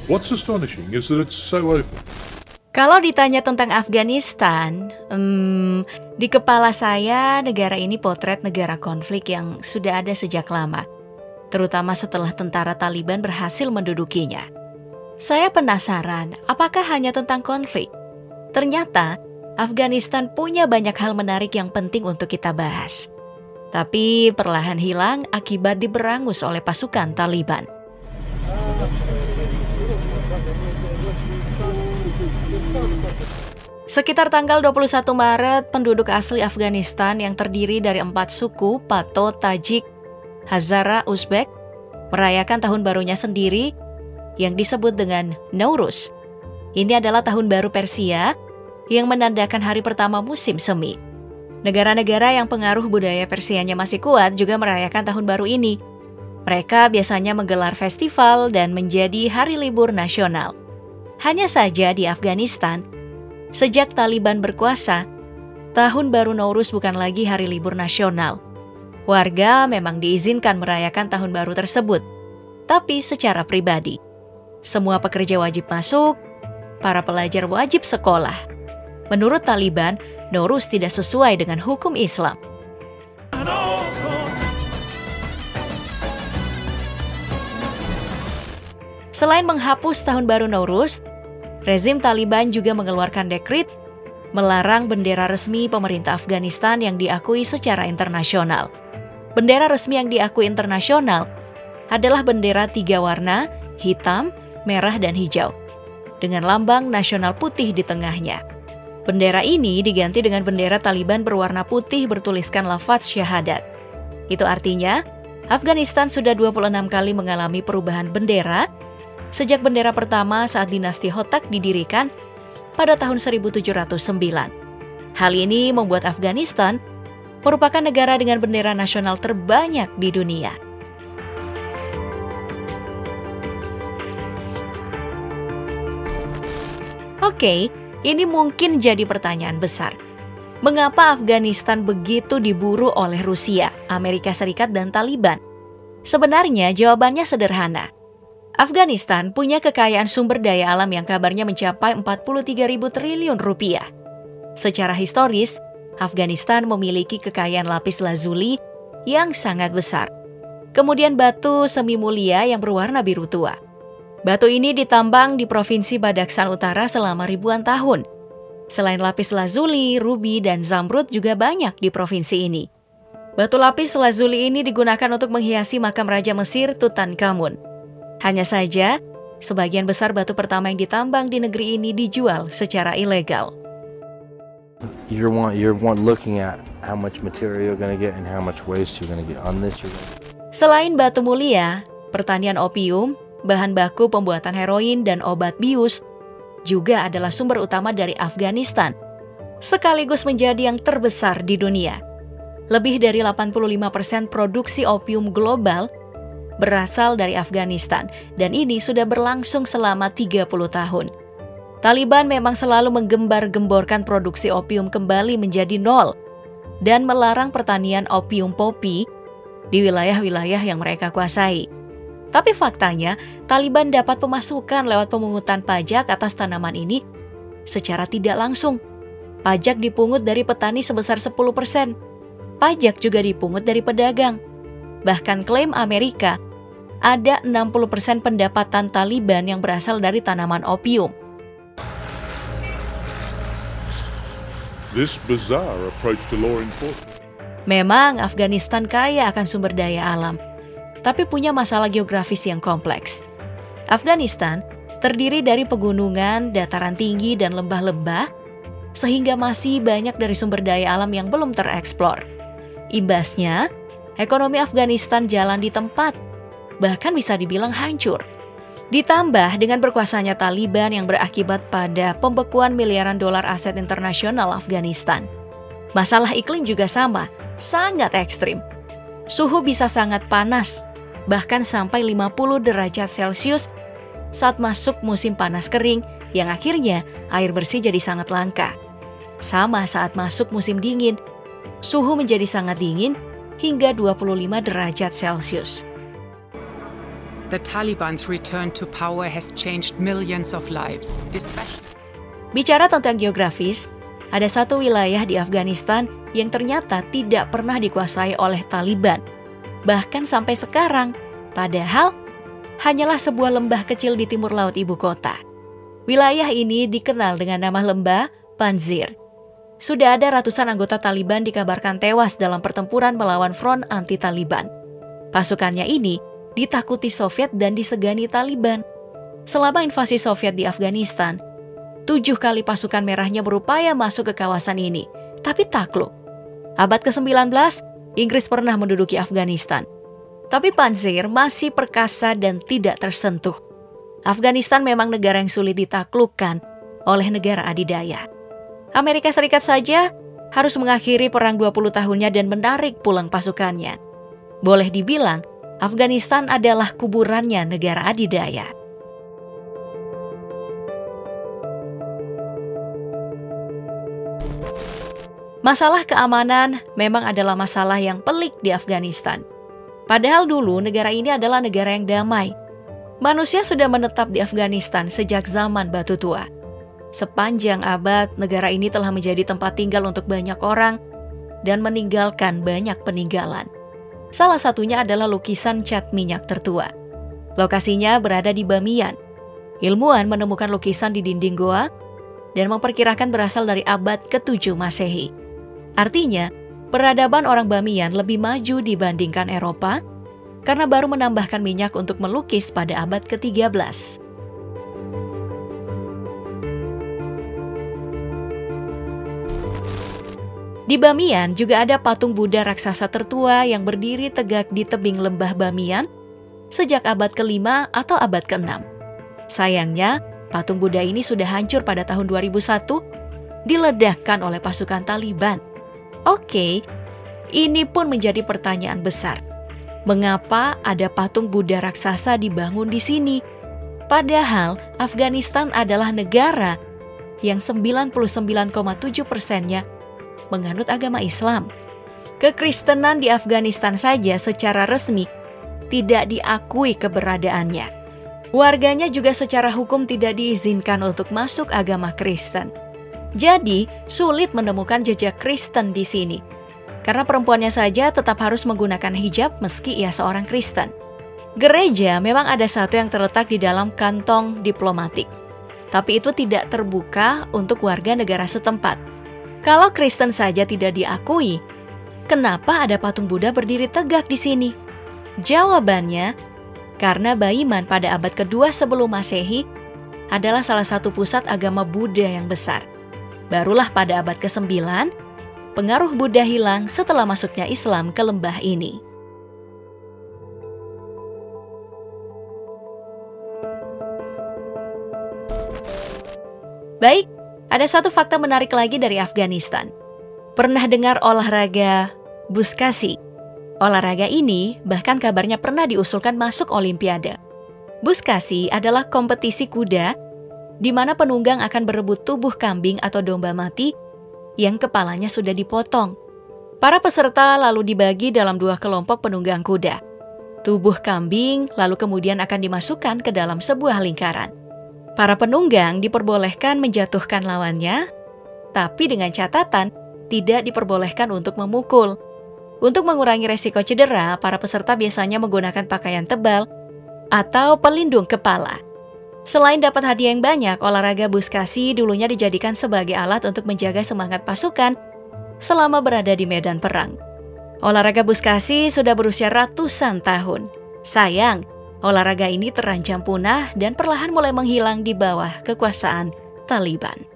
What's astonishing is that it's so open. Kalau ditanya tentang Afghanistan, di kepala saya negara ini potret negara konflik yang sudah ada sejak lama, terutama setelah tentara Taliban berhasil mendudukinya. Saya penasaran, apakah hanya tentang konflik? Ternyata, Afghanistan punya banyak hal menarik yang penting untuk kita bahas. Tapi perlahan hilang akibat diberangus oleh pasukan Taliban. Sekitar tanggal 21 Maret, penduduk asli Afghanistan yang terdiri dari 4 suku, Pato, Tajik, Hazara, Uzbek, merayakan tahun barunya sendiri yang disebut dengan Nowruz. Ini adalah tahun baru Persia yang menandakan hari pertama musim semi. Negara-negara yang pengaruh budaya Persianya masih kuat juga merayakan tahun baru ini. Mereka biasanya menggelar festival dan menjadi hari libur nasional. Hanya saja di Afghanistan, sejak Taliban berkuasa, tahun baru Nowruz bukan lagi hari libur nasional. Warga memang diizinkan merayakan tahun baru tersebut, tapi secara pribadi. Semua pekerja wajib masuk, para pelajar wajib sekolah. Menurut Taliban, Nowruz tidak sesuai dengan hukum Islam. Selain menghapus tahun baru Nowruz, rezim Taliban juga mengeluarkan dekret melarang bendera resmi pemerintah Afghanistan yang diakui secara internasional. Bendera resmi yang diakui internasional adalah bendera 3 warna, hitam, merah, dan hijau, dengan lambang nasional putih di tengahnya. Bendera ini diganti dengan bendera Taliban berwarna putih bertuliskan lafaz syahadat. Itu artinya, Afghanistan sudah 26 kali mengalami perubahan bendera, sejak bendera pertama saat dinasti Hotak didirikan pada tahun 1709. Hal ini membuat Afghanistan merupakan negara dengan bendera nasional terbanyak di dunia. Oke, ini mungkin jadi pertanyaan besar. Mengapa Afghanistan begitu diburu oleh Rusia, Amerika Serikat, dan Taliban? Sebenarnya jawabannya sederhana. Afghanistan punya kekayaan sumber daya alam yang kabarnya mencapai 43.000 triliun rupiah. Secara historis, Afghanistan memiliki kekayaan lapis lazuli yang sangat besar. Kemudian batu semi mulia yang berwarna biru tua. Batu ini ditambang di Provinsi Badakhshan Utara selama ribuan tahun. Selain lapis lazuli, rubi, dan zamrud juga banyak di provinsi ini. Batu lapis lazuli ini digunakan untuk menghiasi makam Raja Mesir Tutankhamun. Hanya saja, sebagian besar batu pertama yang ditambang di negeri ini dijual secara ilegal. You're looking at how much material you're going to get and how much waste you're going to get on this. Selain batu mulia, pertanian opium, bahan baku pembuatan heroin, dan obat bius juga adalah sumber utama dari Afghanistan, sekaligus menjadi yang terbesar di dunia. Lebih dari 85% produksi opium global berasal dari Afghanistan, dan ini sudah berlangsung selama 30 tahun. Taliban memang selalu menggembar-gemborkan produksi opium kembali menjadi nol dan melarang pertanian opium popi di wilayah-wilayah yang mereka kuasai. Tapi faktanya, Taliban dapat pemasukan lewat pemungutan pajak atas tanaman ini secara tidak langsung. Pajak dipungut dari petani sebesar 10%. Pajak juga dipungut dari pedagang. Bahkan klaim Amerika, ada 60% pendapatan Taliban yang berasal dari tanaman opium. This bizarre approach to law enforcement. Memang Afghanistan kaya akan sumber daya alam, tapi punya masalah geografis yang kompleks. Afghanistan terdiri dari pegunungan, dataran tinggi, dan lembah-lembah, sehingga masih banyak dari sumber daya alam yang belum tereksplor. Imbasnya, ekonomi Afghanistan jalan di tempat, bahkan bisa dibilang hancur. Ditambah dengan berkuasanya Taliban yang berakibat pada pembekuan miliaran dolar aset internasional Afghanistan. Masalah iklim juga sama, sangat ekstrim. Suhu bisa sangat panas, bahkan sampai 50 derajat Celcius saat masuk musim panas kering, yang akhirnya air bersih jadi sangat langka. Sama saat masuk musim dingin, suhu menjadi sangat dingin hingga 25 derajat Celcius. The Taliban's return to power has changed millions of lives, especially. Bicara tentang geografis, ada satu wilayah di Afghanistan yang ternyata tidak pernah dikuasai oleh Taliban, bahkan sampai sekarang, padahal hanyalah sebuah lembah kecil di timur laut ibu kota. Wilayah ini dikenal dengan nama lembah Panjshir. Sudah ada ratusan anggota Taliban dikabarkan tewas dalam pertempuran melawan front anti-Taliban. Pasukannya ini ditakuti Soviet dan disegani Taliban. Selama invasi Soviet di Afghanistan, 7 kali pasukan merahnya berupaya masuk ke kawasan ini, tapi takluk. Abad ke-19, Inggris pernah menduduki Afghanistan. Tapi Panjshir masih perkasa dan tidak tersentuh. Afghanistan memang negara yang sulit ditaklukkan oleh negara adidaya. Amerika Serikat saja harus mengakhiri perang 20 tahunnya dan menarik pulang pasukannya. Boleh dibilang, Afghanistan adalah kuburannya negara adidaya. Masalah keamanan memang adalah masalah yang pelik di Afghanistan. Padahal dulu negara ini adalah negara yang damai. Manusia sudah menetap di Afghanistan sejak zaman Batu Tua. Sepanjang abad, negara ini telah menjadi tempat tinggal untuk banyak orang dan meninggalkan banyak peninggalan. Salah satunya adalah lukisan cat minyak tertua. Lokasinya berada di Bamiyan. Ilmuwan menemukan lukisan di dinding goa dan memperkirakan berasal dari abad ke-7 Masehi. Artinya, peradaban orang Bamiyan lebih maju dibandingkan Eropa karena baru menambahkan minyak untuk melukis pada abad ke-13. Di Bamiyan juga ada patung Buddha raksasa tertua yang berdiri tegak di tebing lembah Bamiyan sejak abad ke-5 atau abad ke-6. Sayangnya, patung Buddha ini sudah hancur pada tahun 2001, diledakkan oleh pasukan Taliban. Oke, ini pun menjadi pertanyaan besar. Mengapa ada patung Buddha raksasa dibangun di sini? Padahal Afghanistan adalah negara yang 99,7%-nya menganut agama Islam. Kekristenan di Afghanistan saja secara resmi tidak diakui keberadaannya. Warganya juga secara hukum tidak diizinkan untuk masuk agama Kristen. Jadi, sulit menemukan jejak Kristen di sini. Karena perempuannya saja tetap harus menggunakan hijab meski ia seorang Kristen. Gereja memang ada satu yang terletak di dalam kantong diplomatik. Tapi itu tidak terbuka untuk warga negara setempat. Kalau Kristen saja tidak diakui, kenapa ada patung Buddha berdiri tegak di sini? Jawabannya, karena Baiman pada abad kedua sebelum Masehi adalah salah satu pusat agama Buddha yang besar. Barulah pada abad ke-9, pengaruh Buddha hilang setelah masuknya Islam ke lembah ini. Baik, ada satu fakta menarik lagi dari Afghanistan. Pernah dengar olahraga buskasi? Olahraga ini bahkan kabarnya pernah diusulkan masuk Olimpiade. Buskasi adalah kompetisi kuda di mana penunggang akan berebut tubuh kambing atau domba mati yang kepalanya sudah dipotong. Para peserta lalu dibagi dalam 2 kelompok penunggang kuda. Tubuh kambing lalu kemudian akan dimasukkan ke dalam sebuah lingkaran. Para penunggang diperbolehkan menjatuhkan lawannya, tapi dengan catatan tidak diperbolehkan untuk memukul. Untuk mengurangi resiko cedera, para peserta biasanya menggunakan pakaian tebal atau pelindung kepala. Selain dapat hadiah yang banyak, olahraga buskasi dulunya dijadikan sebagai alat untuk menjaga semangat pasukan selama berada di medan perang. Olahraga buskasi sudah berusia ratusan tahun. Sayang, olahraga ini terancam punah dan perlahan mulai menghilang di bawah kekuasaan Taliban.